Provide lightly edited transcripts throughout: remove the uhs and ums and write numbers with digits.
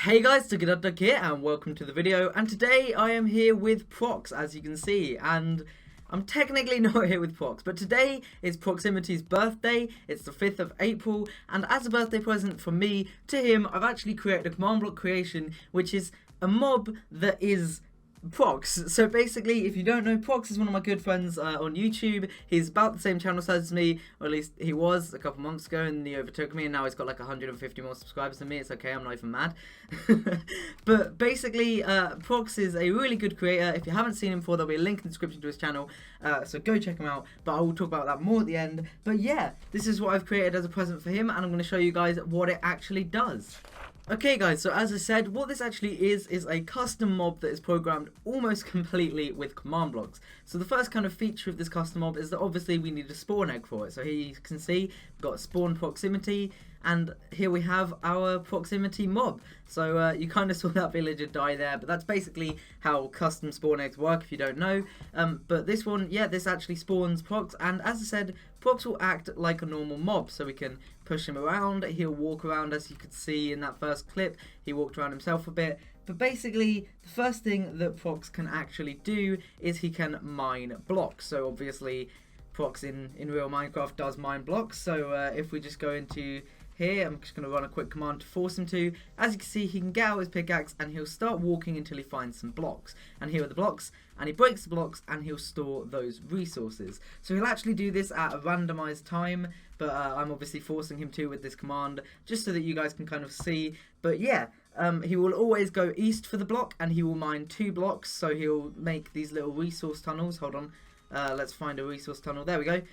Hey guys, Duck here and welcome to the video, and today I am here with Prox, as you can see, and I'm technically not here with Prox, but today is Proximity's birthday. It's the 5th of April, and as a birthday present from me to him, I've actually created a command block creation, which is a mob that is Prox. So basically, if you don't know, Prox is one of my good friends on YouTube. He's about the same channel size as me, or at least he was a couple months ago, and he overtook me, and now he's got like 150 more subscribers than me. It's okay, I'm not even mad. But basically, Prox is a really good creator. If you haven't seen him before, there'll be a link in the description to his channel, so go check him out, but I will talk about that more at the end. But yeah, this is what I've created as a present for him, and I'm going to show you guys what it actually does. Okay guys, so as I said, what this actually is a custom mob that is programmed almost completely with command blocks. So the first kind of feature of this custom mob is that obviously we need a spawn egg for it. So here you can see we've got spawn proximity, and here we have our proximity mob. So you kind of saw that villager die there, but that's basically how custom spawn eggs work if you don't know. But this one, yeah, this actually spawns Prox, and as I said, Prox will act like a normal mob, so we can push him around, he'll walk around, as you could see in that first clip, he walked around himself a bit. But basically, the first thing that Prox can actually do is he can mine blocks. So obviously, Prox in real Minecraft does mine blocks, so if we just go into here, I'm just going to run a quick command to force him to. As you can see, he can get out his pickaxe and he'll start walking until he finds some blocks. And here are the blocks, and he breaks the blocks and he'll store those resources. So he'll actually do this at a randomized time, but I'm obviously forcing him to with this command, just so that you guys can kind of see. But yeah, he will always go east for the block, and he will mine 2 blocks, so he'll make these little resource tunnels. Hold on, let's find a resource tunnel. There we go.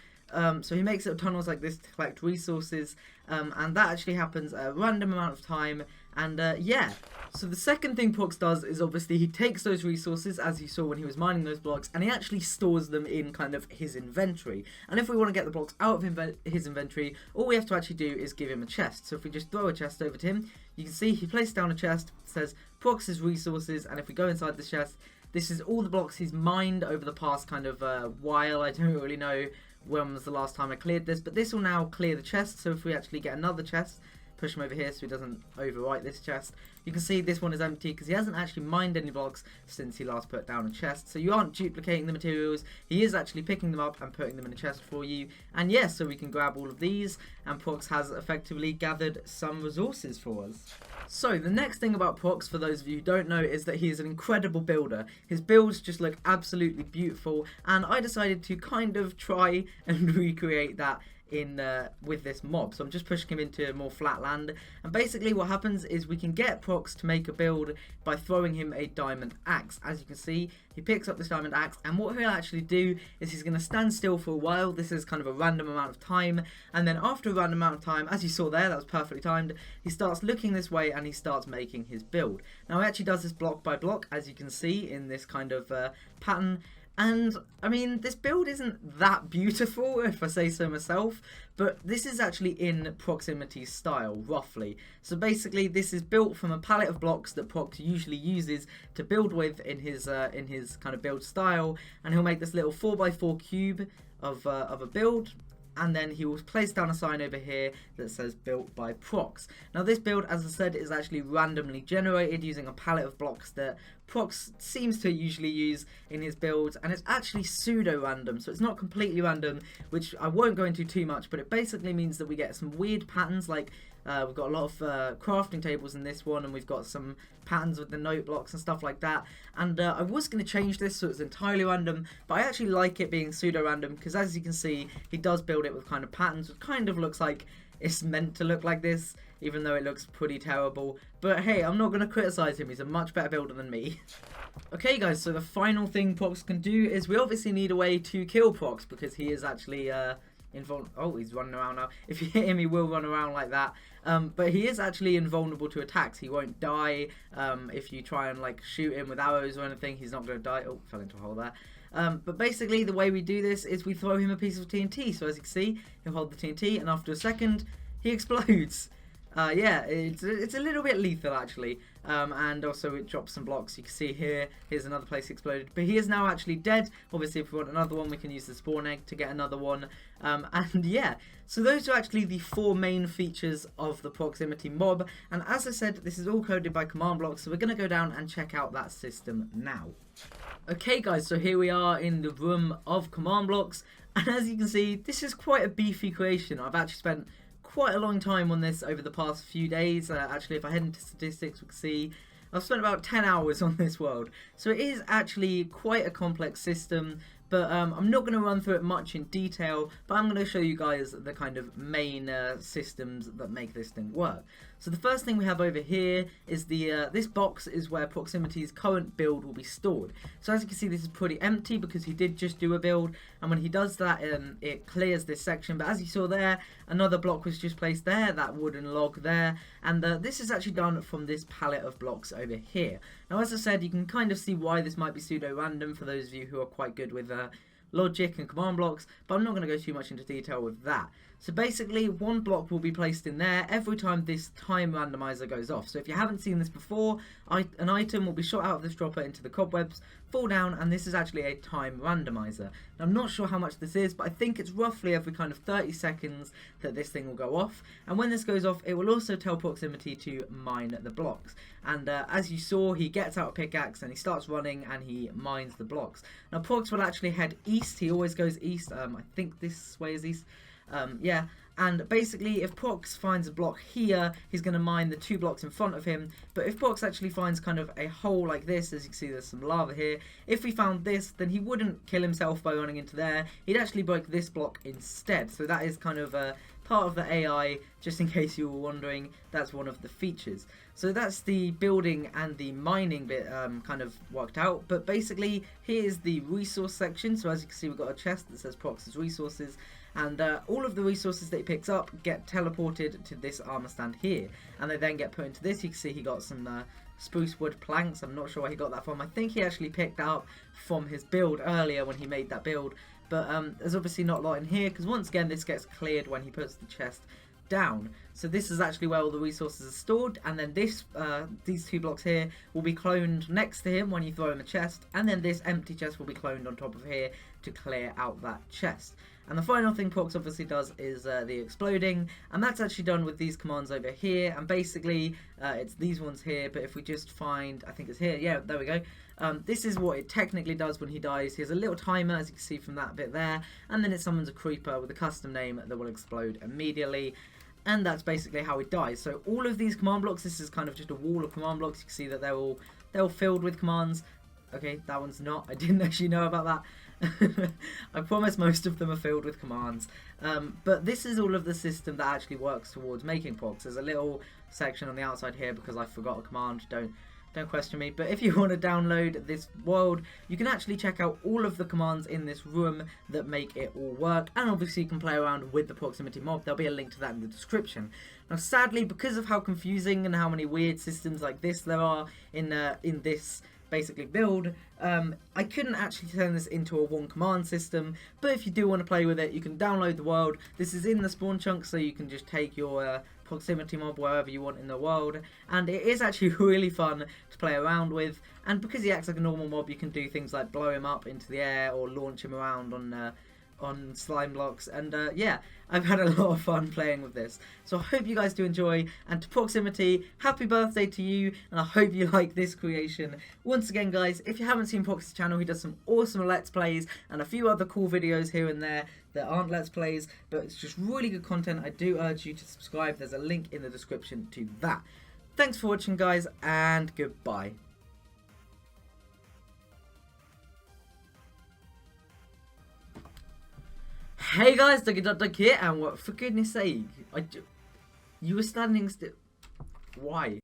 So he makes little tunnels like this to collect resources, and that actually happens at a random amount of time. And yeah, so the second thing Prox does is obviously he takes those resources, as you saw when he was mining those blocks, and he actually stores them in kind of his inventory. And if we want to get the blocks out of his inventory, all we have to actually do is give him a chest. So if we just throw a chest over to him, you can see he placed down a chest, says Prox's resources, and if we go inside the chest, this is all the blocks he's mined over the past kind of while. I don't really know when was the last time I cleared this, but this will now clear the chest. So if we actually get another chest, push him over here so he doesn't overwrite this chest, you can see this one is empty because he hasn't actually mined any blocks since he last put down a chest. So you aren't duplicating the materials, he is actually picking them up and putting them in a chest for you. And yes, so we can grab all of these, and Prox has effectively gathered some resources for us. So the next thing about Prox, for those of you who don't know, is that he is an incredible builder. His builds just look absolutely beautiful, and I decided to kind of try and recreate that in with this mob. So I'm just pushing him into more flat land, and basically what happens is we can get Prox to make a build by throwing him a diamond axe. As you can see, he picks up this diamond axe, and what he'll actually do is he's going to stand still for a while. This is kind of a random amount of time, and then after a random amount of time, as you saw there, that was perfectly timed, he starts looking this way and he starts making his build. Now he actually does this block by block, as you can see in this kind of pattern. And I mean, this build isn't that beautiful, if I say so myself, but this is actually in Proximity style, roughly. So basically, this is built from a palette of blocks that Prox usually uses to build with in his kind of build style, and he'll make this little 4x4 cube of a build. And then he will place down a sign over here that says built by Prox. Now this build, as I said, is actually randomly generated using a palette of blocks that Prox seems to usually use in his builds, and it's actually pseudo-random, so it's not completely random, which I won't go into too much, but it basically means that we get some weird patterns, like we've got a lot of crafting tables in this one, and we've got some patterns with the note blocks and stuff like that. And I was going to change this so it's entirely random, but I actually like it being pseudo-random, because as you can see, he does build it with kind of patterns, which kind of looks like it's meant to look like this, even though it looks pretty terrible. But hey, I'm not going to criticize him, he's a much better builder than me. Okay guys, so the final thing Prox can do is we obviously need a way to kill Prox, because he is actually oh, he's running around now. If you hit him, he will run around like that. But he is actually invulnerable to attacks. He won't die if you try and like shoot him with arrows or anything. He's not going to die. Oh, fell into a hole there. But basically, the way we do this is we throw him a piece of TNT. So as you can see, he'll hold the TNT, and after a second, he explodes. yeah, it's a little bit lethal actually, and also it drops some blocks. You can see here, here's another place exploded, but he is now actually dead. Obviously, if we want another one, we can use the spawn egg to get another one, and yeah, so those are actually the 4 main features of the proximity mob, and as I said, this is all coded by command blocks, so we're going to go down and check out that system now. Okay guys, so here we are in the room of command blocks, and as you can see, this is quite a beefy creation. I've actually spent quite a long time on this over the past few days. Actually, if I head into statistics, we can see I've spent about 10 hours on this world. So it is actually quite a complex system, but I'm not going to run through it much in detail, but I'm going to show you guys the kind of main systems that make this thing work. So the first thing we have over here is the this box is where Proximity's current build will be stored. So as you can see, this is pretty empty because he did just do a build, and when he does that, it clears this section. But as you saw there, another block was just placed there, that wooden log there, and this is actually done from this palette of blocks over here. Now, as I said, you can kind of see why this might be pseudo-random for those of you who are quite good with logic and command blocks, but I'm not going to go too much into detail with that. So basically, one block will be placed in there every time this time randomizer goes off. So if you haven't seen this before, an item will be shot out of this dropper into the cobwebs, fall down, and this is actually a time randomizer. Now, I'm not sure how much this is, but I think it's roughly every kind of 30 seconds that this thing will go off. And when this goes off, it will also tell Proximity to mine the blocks. And as you saw, he gets out a pickaxe and he starts running and he mines the blocks. Now, Prox will actually head east. He always goes east. I think this way is east. Yeah, and basically if Prox finds a block here, he's going to mine the 2 blocks in front of him. But if Prox actually finds kind of a hole like this, as you can see there's some lava here, if he found this, then he wouldn't kill himself by running into there. He'd actually break this block instead. So that is kind of part of the AI, just in case you were wondering. That's one of the features. So that's the building and the mining bit kind of worked out. But basically, here's the resource section. So as you can see, we've got a chest that says Prox's resources. And all of the resources that he picks up get teleported to this armor stand here. And they then get put into this. You can see he got some spruce wood planks. I'm not sure where he got that from. I think he actually picked that up from his build earlier when he made that build. But there's obviously not a lot in here, because once again, this gets cleared when he puts the chest down. So this is actually where all the resources are stored, and then this these 2 blocks here will be cloned next to him when you throw him a chest, and then this empty chest will be cloned on top of here to clear out that chest. And the final thing Prox obviously does is the exploding, and that's actually done with these commands over here. And basically it's these ones here, but if we just find, I think it's here, yeah, there we go. This is what it technically does when he dies. He has a little timer, as you can see from that bit there, and then it summons a creeper with a custom name that will explode immediately. And that's basically how it dies. So all of these command blocks, this is kind of just a wall of command blocks. You can see that they're all filled with commands. Okay, that one's not. I didn't actually know about that. I promise most of them are filled with commands. But this is all of the system that actually works towards making Prox. There's a little section on the outside here because I forgot a command. Don't question me. But if you want to download this world, you can actually check out all of the commands in this room that make it all work. And obviously you can play around with the Proximity mob. There'll be a link to that in the description. Now sadly, because of how confusing and how many weird systems like this there are in this basically build, I couldn't actually turn this into a 1 command system. But if you do want to play with it, you can download the world. This is in the spawn chunk, so you can just take your Proximity mob wherever you want in the world, and it is actually really fun to play around with. And because he acts like a normal mob, you can do things like blow him up into the air or launch him around on slime blocks. And yeah, I've had a lot of fun playing with this, so I hope you guys do enjoy. And to Proximity, happy birthday to you, and I hope you like this creation. Once again guys, if you haven't seen Prox's channel, he does some awesome let's plays and a few other cool videos here and there that aren't let's plays, but it's just really good content. I do urge you to subscribe. There's a link in the description to that. Thanks for watching guys, and goodbye. Hey guys, Ducky here, and what, for goodness sake, you were standing still. Why?